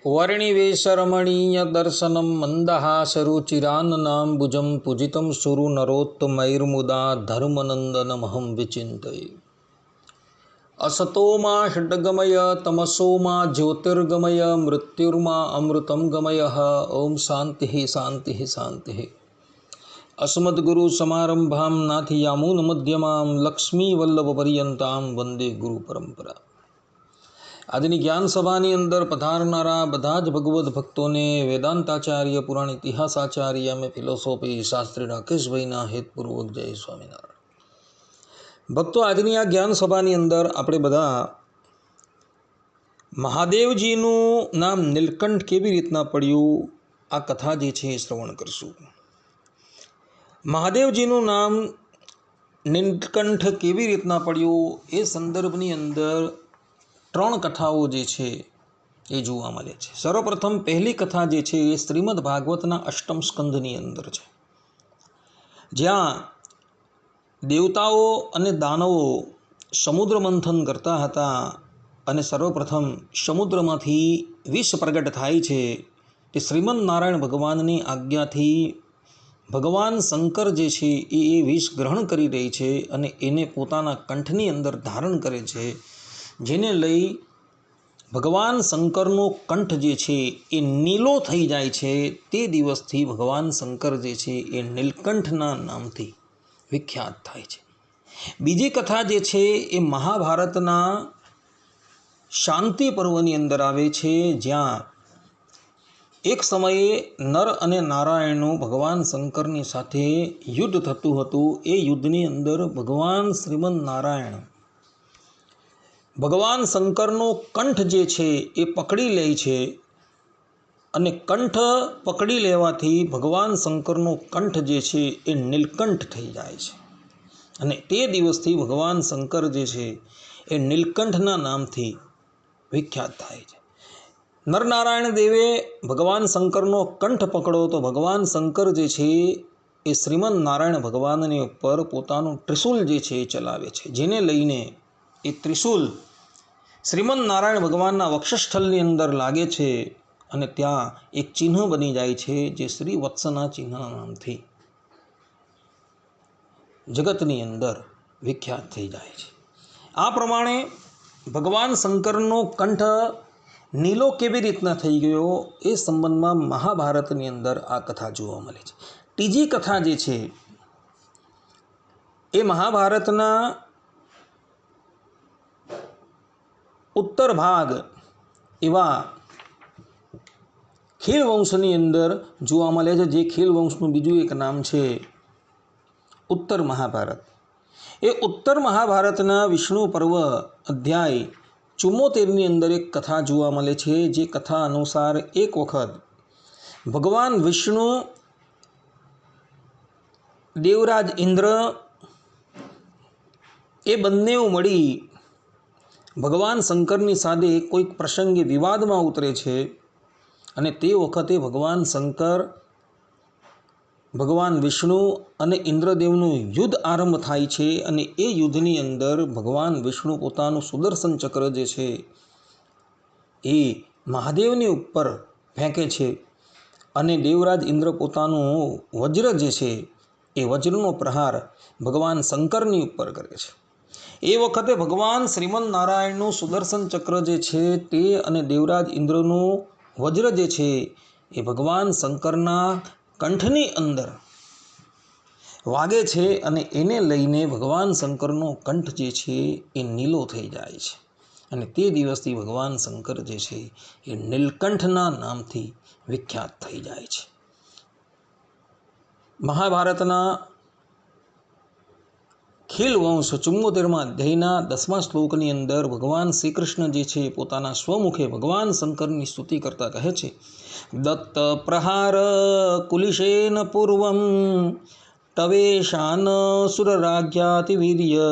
वर्णिवेशरमणीयदर्शनं मन्दहासरुचिराननाम्बुजं पूजितं सुरनरोत्तमैर्मुदा धर्मनन्दनमहं विचिन्तये। असतो मा षड्गमय तमसो मा ज्योतिर्गमय मृत्युर्मा अमृतं गमयः। ओम शांति शांति शांति। अस्मद्गुरुसमारम्भां नाथयामुनमध्यमां लक्ष्मीवल्लभपर्यन्तां वंदे गुरुपरंपरा। આજની જ્ઞાન સભાની અંદર પધારનારા બધા જ ભગવદ્ ભક્તોને વેદાંતાચાર્ય પુરાણ ઇતિહાસાચાર્ય અમે ફિલોસોફી શાસ્ત્રી રાકેશભાઈના હેતપૂર્વક જય સ્વામિનારાયણ। ભક્તો, આજની આ જ્ઞાન સભાની અંદર આપણે બધા મહાદેવજીનું નામ નીલકંઠ કેવી રીતના પડ્યું આ કથા જે છે એ શ્રવણ કરશું। મહાદેવજીનું નામ નીલકંઠ કેવી રીતના પડ્યું એ સંદર્ભની અંદર ત્રણ કથાઓ જે છે એ જોવા મળે છે। સર્વપ્રથમ પહેલી કથા જે છે એ શ્રીમદ ભાગવતના અષ્ટમ સ્કંધની અંદર છે, જ્યાં દેવતાઓ અને દાનવો સમુદ્ર મંથન કરતા હતા અને સર્વપ્રથમ સમુદ્રમાંથી વિષ પ્રગટ થાય છે। તે શ્રીમદ નારાયણ ભગવાનની આજ્ઞાથી ભગવાન શંકર જે છે એ વિષ ગ્રહણ કરી રહી છે અને એને પોતાના કંઠની અંદર ધારણ કરે છે, જેને લઈ ભગવાન શંકરનો કંઠ જે છે એ નીલો થઈ જાય છે। તે દિવસથી ભગવાન શંકર જે છે એ નીલકંઠના નામથી વિખ્યાત થાય છે। બીજી કથા જે છે એ મહાભારતના શાંતિ પર્વની અંદર આવે છે, જ્યાં એક સમયે નર અને નારાયણનું ભગવાન શંકરની સાથે યુદ્ધ થતું હતું। એ યુદ્ધની અંદર ભગવાન શ્રીમદ નારાયણ ભગવાન શંકરનો કંઠ જે છે એ પકડી લે છે અને કંઠ પકડી લેવાથી ભગવાન શંકરનો કંઠ જે છે એ નીલકંઠ થઈ જાય છે અને તે દિવસથી ભગવાન શંકર જે છે એ નીલકંઠના નામથી વિખ્યાત થાય છે। નરનારાયણ દેવે ભગવાન શંકરનો કંઠ પકડો તો ભગવાન શંકર જે છે એ શ્રીમદ નારાયણ ભગવાનની ઉપર પોતાનું ત્રિશૂલ જે છે એ ચલાવે છે, જેને લઈને એ ત્રિશૂલ શ્રીમદ નારાયણ ભગવાનના વક્ષસ્થળની અંદર લાગે છે અને ત્યાં એક ચિહ્ન બની જાય છે, જે શ્રી વત્સના ચિહ્નના નામથી જગતની અંદર વિખ્યાત થઈ જાય છે। આ પ્રમાણે ભગવાન શંકરનો કંઠ નીલો કેવી રીતના થઈ ગયો એ સંબંધમાં મહાભારતની અંદર આ કથા જોવા મળે છે। ત્રીજી કથા જે છે એ મહાભારતના ઉત્તર ભાગ એવા ખીલ વંશની અંદર જોવા મળે છે, જે ખીલ વંશનું બીજું એક નામ છે ઉત્તર મહાભારત। એ ઉત્તર મહાભારતના વિષ્ણુ પર્વ અધ્યાય 74ની અંદર એક કથા જોવા મળે છે, જે કથા અનુસાર એક વખત ભગવાન વિષ્ણુ, દેવરાજ ઇન્દ્ર એ બંને મળી ભગવાન શંકરની સાથે કોઈક પ્રસંગે વિવાદમાં ઉતરે છે અને તે વખતે ભગવાન શંકર, ભગવાન વિષ્ણુ અને ઇન્દ્રદેવનું યુદ્ધ આરંભ થાય છે અને એ યુદ્ધની અંદર ભગવાન વિષ્ણુ પોતાનું સુદર્શન ચક્ર જે છે એ મહાદેવની ઉપર ફેંકે છે અને દેવરાજ ઇન્દ્ર પોતાનું વજ્ર જે છે એ વજ્રનો પ્રહાર ભગવાન શંકરની ઉપર કરે છે। એ વખતે ભગવાન શ્રીમદ નારાયણનું સુદર્શન ચક્ર જે છે તે અને દેવરાજ ઇન્દ્રનું વજ્ર જે છે એ ભગવાન શંકરના કંઠની અંદર વાગે છે અને એને લઈને ભગવાન શંકરનો કંઠ જે છે એ નીલો થઈ જાય છે અને તે દિવસથી ભગવાન શંકર જે છે એ નીલકંઠના નામથી વિખ્યાત થઈ જાય છે। મહાભારતના ખીલ વંશ 74મા અધ્યાયના 10મા શ્લોકની અંદર ભગવાન શ્રી કૃષ્ણ જે છે પોતાના સ્વમુખે ભગવાન શંકરની સ્તુતિ કરતા કહે છે, દત્ત પ્રહાર કુલિશેન પૂર્વમ તવેશાન સુરરાજ્યાતિવીર્ય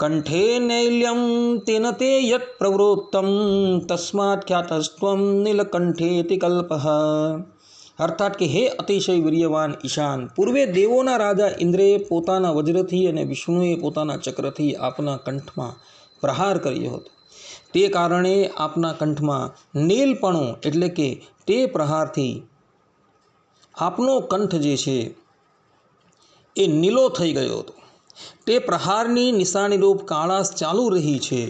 કંઠે નૈલ્યમ તેન તે યત પ્રવૃત્તમ તસ્માત ખ્યાતસ્ત્વમ નીલકંઠેતિ કલ્પઃ। અર્થાત કે હે અતિશય વીર્યવાન ઈશાન, પૂર્વે દેવોના રાજા ઇન્દ્રએ પોતાના વજ્રથી અને વિષ્ણુએ પોતાના ચક્રથી આપના કંઠમાં પ્રહાર કર્યો હતો, તે કારણે આપના કંઠમાં નીલપણું એટલે કે તે પ્રહારથી આપનો કંઠ જે છે એ નીલો થઈ ગયો હતો. તે પ્રહારની નિશાનીરૂપ કાળાશ ચાલુ રહી છે.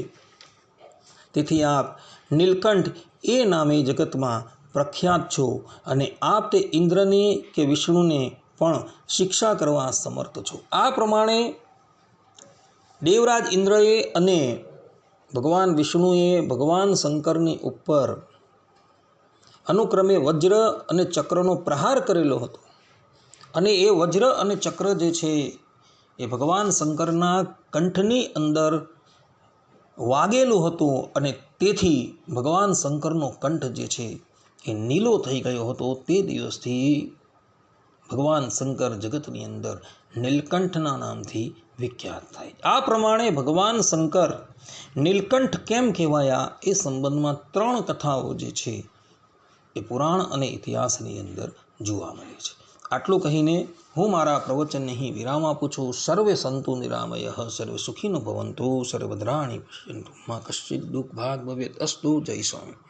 તેથી આપ નીલકંઠ એ નામે જગતમાં પ્રખ્યાત છો અને આપ તે ઇન્દ્રને કે વિષ્ણુને પણ શિક્ષા કરવા સમર્થ છો. આ પ્રમાણે દેવરાજ ઇન્દ્રએ અને ભગવાન વિષ્ણુએ ભગવાન શંકરની ઉપર અનુક્રમે વજ્ર અને ચક્રનો પ્રહાર કરેલો હતો. અને એ વજ્ર અને ચક્ર જે છે એ ભગવાન શંકરના કંઠની અંદર વાગેલું હતું અને તેથી ભગવાન શંકરનો કંઠ જે છે એ નીલો થઈ ગયો હતો. તે દિવસથી ભગવાન શંકર જગતની અંદર નીલકંઠના નામથી વિખ્યાત થાય. આ પ્રમાણે ભગવાન શંકર નીલકંઠ કેમ કહેવાયા એ સંબંધમાં 3 કથાઓ જે છે એ પુરાણ અને ઇતિહાસની અંદર જોવા મળે છે. આટલું કહીને હું મારા પ્રવચનને અહીં વિરામ આપું છું. સર્વે સંતુ નિરામયઃ, સર્વે સુખીનો ભવંતુ, સર્વભદ્રાણિ પશ્યન્તુ, મા કશ્ચિદ દુઃખ ભાગ ભવેત. અસ્તુ. જય સ્વામી.